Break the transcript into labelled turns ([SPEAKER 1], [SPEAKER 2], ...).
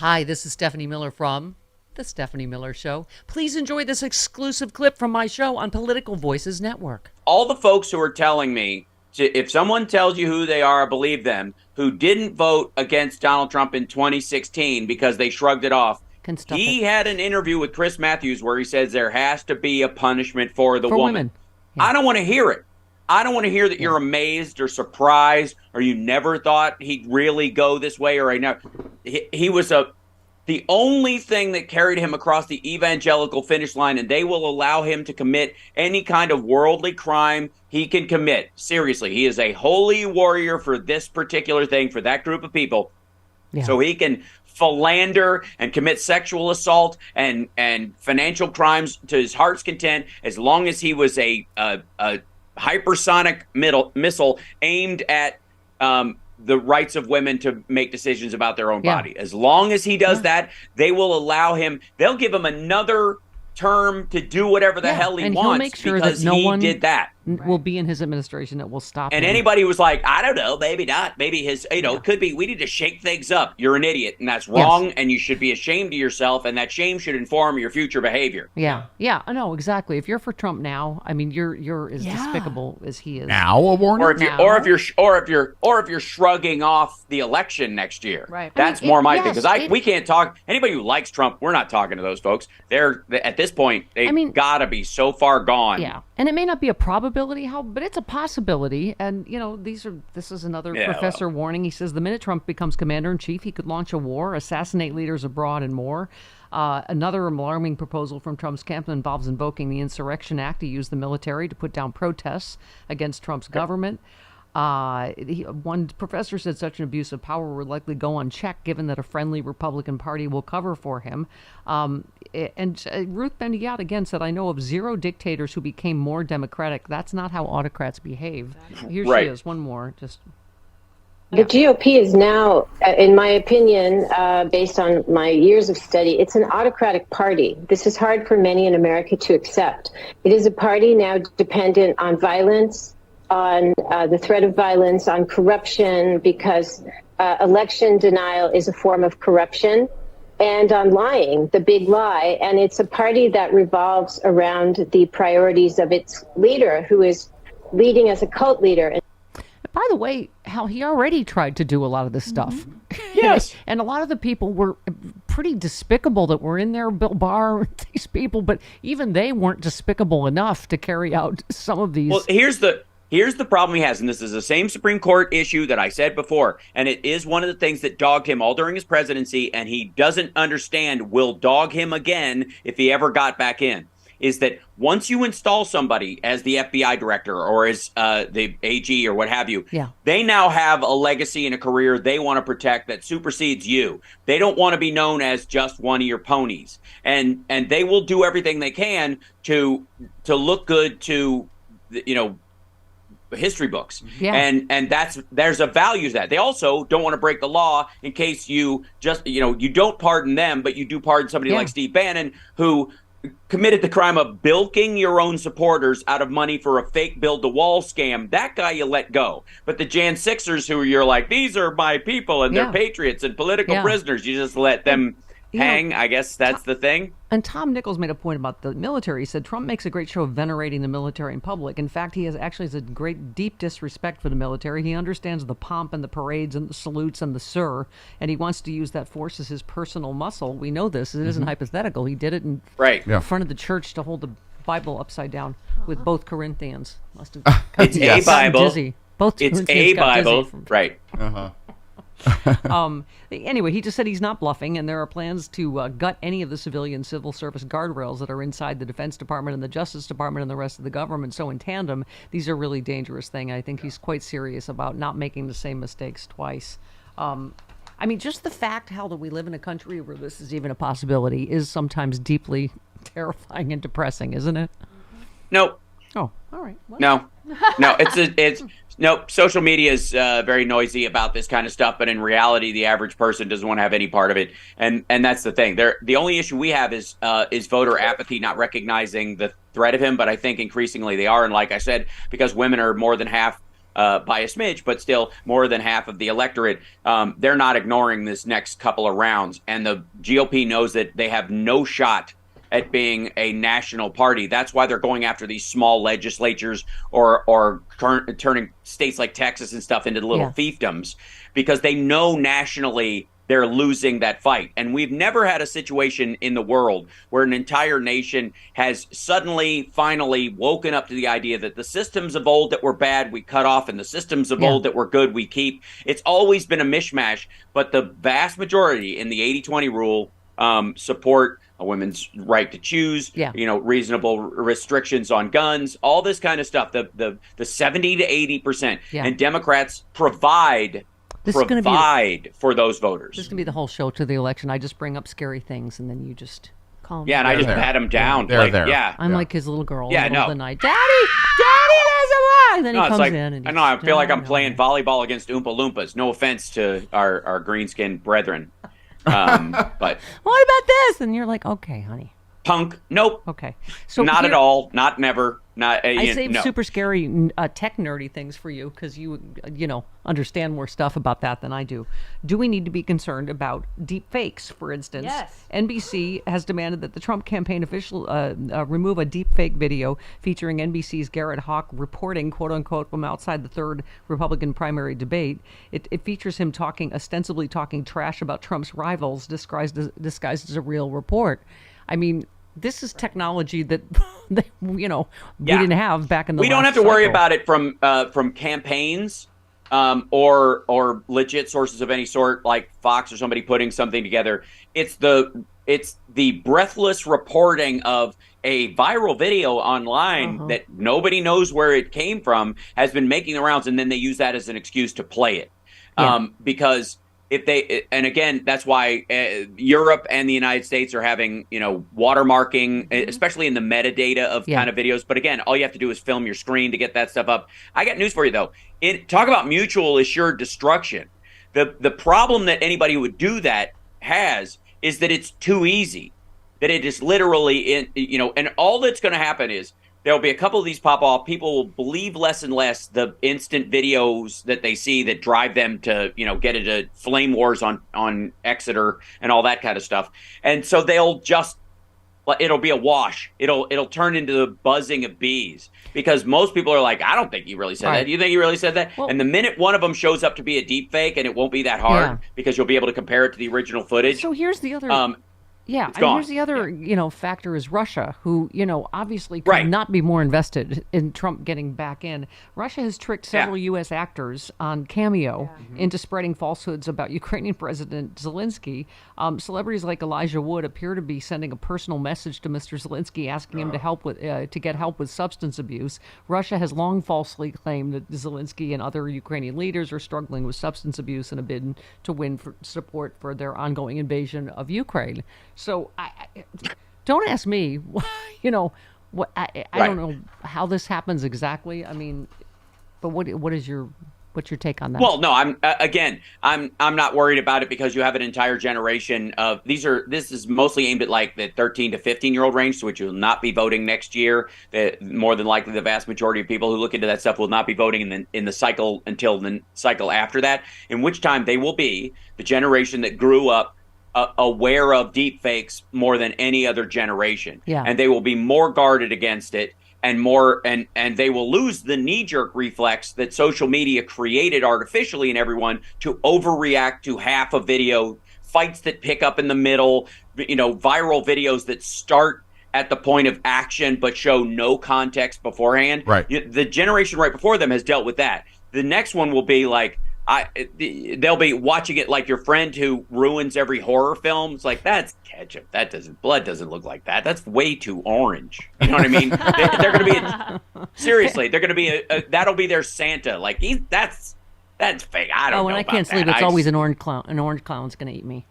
[SPEAKER 1] Hi, this is Stephanie Miller from The Stephanie Miller Show. Please enjoy this exclusive clip from my show on Political Voices Network.
[SPEAKER 2] All the folks who are telling me, if someone tells you who they are, believe them, who didn't vote against Donald Trump in 2016 because they shrugged it off. He had an interview with Chris Matthews where he says there has to be a punishment for the woman. Yeah. I don't want to hear it. I don't want to hear that you're amazed or surprised or you never thought he'd really go this way or I never. He was the only thing that carried him across the evangelical finish line, and they will allow him to commit any kind of worldly crime he can commit. Seriously, he is a holy warrior for this particular thing, for that group of people. Yeah. So he can philander and commit sexual assault and financial crimes to his heart's content as long as he was a hypersonic missile aimed at the rights of women to make decisions about their own body. As long as he does that, they will allow him. They'll give him another term to do whatever the hell he wants,
[SPEAKER 1] make sure
[SPEAKER 2] because
[SPEAKER 1] that no one
[SPEAKER 2] did that.
[SPEAKER 1] Will be in his administration that will stop
[SPEAKER 2] and
[SPEAKER 1] him.
[SPEAKER 2] Anybody who's like, I don't know, maybe not, maybe his, it could be, we need to shake things up. You're an idiot, and that's wrong, and you should be ashamed of yourself, and that shame should inform your future behavior.
[SPEAKER 1] I know exactly. If you're for Trump now, I mean, you're as despicable as he is
[SPEAKER 3] now. A warning,
[SPEAKER 2] or if you're shrugging off the election next year,
[SPEAKER 1] right?
[SPEAKER 2] That's more my thing, because we can't talk. Anybody who likes Trump, we're not talking to those folks. They're at this point, they've got to be so far gone.
[SPEAKER 1] Yeah, and it may not be a probability, but it's a possibility. And this is another professor warning. He says the minute Trump becomes commander-in-chief, he could launch a war, assassinate leaders abroad, and more. Another alarming proposal from Trump's camp involves invoking the Insurrection Act to use the military to put down protests against Trump's government. One professor said such an abuse of power would likely go unchecked, given that a friendly Republican Party will cover for him. And Ruth Bendiat again said, I know of 0 dictators who became more democratic. That's not how autocrats behave. Here she is, one more.
[SPEAKER 4] The GOP is now, in my opinion, based on my years of study, it's an autocratic party. This is hard for many in America to accept. It is a party now dependent on violence, on the threat of violence, on corruption, because election denial is a form of corruption, and on lying, the big lie. And it's a party that revolves around the priorities of its leader, who is leading as a cult leader.
[SPEAKER 1] By the way, Hal, he already tried to do a lot of this stuff.
[SPEAKER 2] Yes.
[SPEAKER 1] And a lot of the people were pretty despicable that were in there, Bill Barr, these people, but even they weren't despicable enough to carry out some of these.
[SPEAKER 2] Well, here's the problem he has, and this is the same Supreme Court issue that I said before, and it is one of the things that dogged him all during his presidency, and he doesn't understand will dog him again if he ever got back in, is that once you install somebody as the FBI director or as the AG or what have you, they now have a legacy and a career they want to protect that supersedes you. They don't want to be known as just one of your ponies, and they will do everything they can to look good to, history books. And there's a value to that. They also don't want to break the law in case you just, you don't pardon them, but you do pardon somebody like Steve Bannon, who committed the crime of bilking your own supporters out of money for a fake build-the-wall scam. That guy you let go. But the Jan Sixers, who you're like, these are my people and they're patriots and political prisoners, you just let them hang. I guess that's the thing.
[SPEAKER 1] And Tom Nichols made a point about the military. He said Trump makes a great show of venerating the military in public. In fact, he has a great deep disrespect for the military. He understands the pomp and the parades and the salutes and the sir, and he wants to use that force as his personal muscle. We know this. It isn't hypothetical. He did it in front of the church to hold the Bible upside down with both Corinthians.
[SPEAKER 2] It's a Bible.
[SPEAKER 1] Dizzy. Both
[SPEAKER 2] it's a Bible. Right.
[SPEAKER 1] Anyway, he just said he's not bluffing, and there are plans to gut any of the civilian civil service guardrails that are inside the Defense Department and the Justice Department and the rest of the government. So in tandem, these are really dangerous things. I think he's quite serious about not making the same mistakes twice. I mean, just the fact, Hal, that we live in a country where this is even a possibility is sometimes deeply terrifying and depressing, isn't it?
[SPEAKER 2] No.
[SPEAKER 1] Oh, all right. What?
[SPEAKER 2] No. Nope. Social media is very noisy about this kind of stuff, but in reality, the average person doesn't want to have any part of it, and that's the thing. The only issue we have is voter apathy, not recognizing the threat of him. But I think increasingly they are, and like I said, because women are more than half by a smidge, but still more than half of the electorate. They're not ignoring this next couple of rounds. And the GOP knows that they have no shot at being a national party. That's why they're going after these small legislatures or turning states like Texas and stuff into little fiefdoms, because they know nationally they're losing that fight. And we've never had a situation in the world where an entire nation has suddenly, finally woken up to the idea that the systems of old that were bad, we cut off, and the systems of old that were good, we keep. It's always been a mishmash, but the vast majority in the 80-20 rule support a women's right to choose, reasonable restrictions on guns, all this kind of stuff, the 70 to 80%. And Democrats provide for those voters.
[SPEAKER 1] This is going to be the whole show to the election. I just bring up scary things, and then you just calm
[SPEAKER 2] and I just pat him down.
[SPEAKER 1] I'm like his little girl in the middle of the night. Daddy, there's a lie! And then he comes in. And
[SPEAKER 2] I feel like I'm playing volleyball against Oompa Loompas. No offense to our green-skinned brethren. But
[SPEAKER 1] what about this? And you're like, okay, honey.
[SPEAKER 2] Punk. Nope.
[SPEAKER 1] Okay.
[SPEAKER 2] So not at all. Not never. Not.
[SPEAKER 1] I saved super scary tech nerdy things for you because you understand more stuff about that than I do. Do we need to be concerned about deep fakes, for instance?
[SPEAKER 3] Yes.
[SPEAKER 1] NBC has demanded that the Trump campaign official remove a deep fake video featuring NBC's Garrett Hawk reporting, quote unquote, from outside the third Republican primary debate. It features him ostensibly talking trash about Trump's rivals, disguised as a real report. I mean, this is technology that we didn't have back in the.
[SPEAKER 2] We don't have to worry about it from campaigns or legit sources of any sort, like Fox or somebody putting something together. It's the breathless reporting of a viral video online that nobody knows where it came from, has been making the rounds, and then they use that as an excuse to play it. Because and again, that's why Europe and the United States are having, watermarking, especially in the metadata of kind of videos. But again, all you have to do is film your screen to get that stuff up. I got news for you, though. Talk about mutual assured destruction. The problem that anybody who would do that has is that it's too easy, that it is literally and all that's going to happen is there'll be a couple of these pop off. People will believe less and less the instant videos that they see that drive them to, get into flame wars on Exeter and all that kind of stuff. And so it'll be a wash. It'll turn into the buzzing of bees, because most people are like, I don't think he really said that. Do you think he really said that? Well, and the minute one of them shows up to be a deep fake, and it won't be that hard because you'll be able to compare it to the original footage.
[SPEAKER 1] So here's the other here's the other, factor is Russia, who, obviously could not be more invested in Trump getting back in. Russia has tricked several U.S. actors on Cameo into spreading falsehoods about Ukrainian President Zelensky. Celebrities like Elijah Wood appear to be sending a personal message to Mr. Zelensky asking him to get help with substance abuse. Russia has long falsely claimed that Zelensky and other Ukrainian leaders are struggling with substance abuse in a bid to win support for their ongoing invasion of Ukraine. So I don't ask me, what I don't know how this happens exactly. I mean, but what's your take on that?
[SPEAKER 2] Well, no, I'm not worried about it, because you have an entire generation of this is mostly aimed at like the 13 to 15-year-old range, which will not be voting next year. More than likely, the vast majority of people who look into that stuff will not be voting in the cycle until the cycle after that, in which time they will be the generation that grew up aware of deep fakes more than any other generation. And they will be more guarded against it, and they will lose the knee-jerk reflex that social media created artificially in everyone to overreact to half a video, fights that pick up in the middle, viral videos that start at the point of action but show no context beforehand. The generation right before them has dealt with that. The next one will be like, they'll be watching it like your friend who ruins every horror film. It's like, that's ketchup. Blood doesn't look like that. That's way too orange. You know what I mean? They're going to be seriously. They're going to be that'll be their Santa. Like that's fake. I don't know.
[SPEAKER 1] When I can't sleep, it's always an orange clown. An orange clown's going to eat me.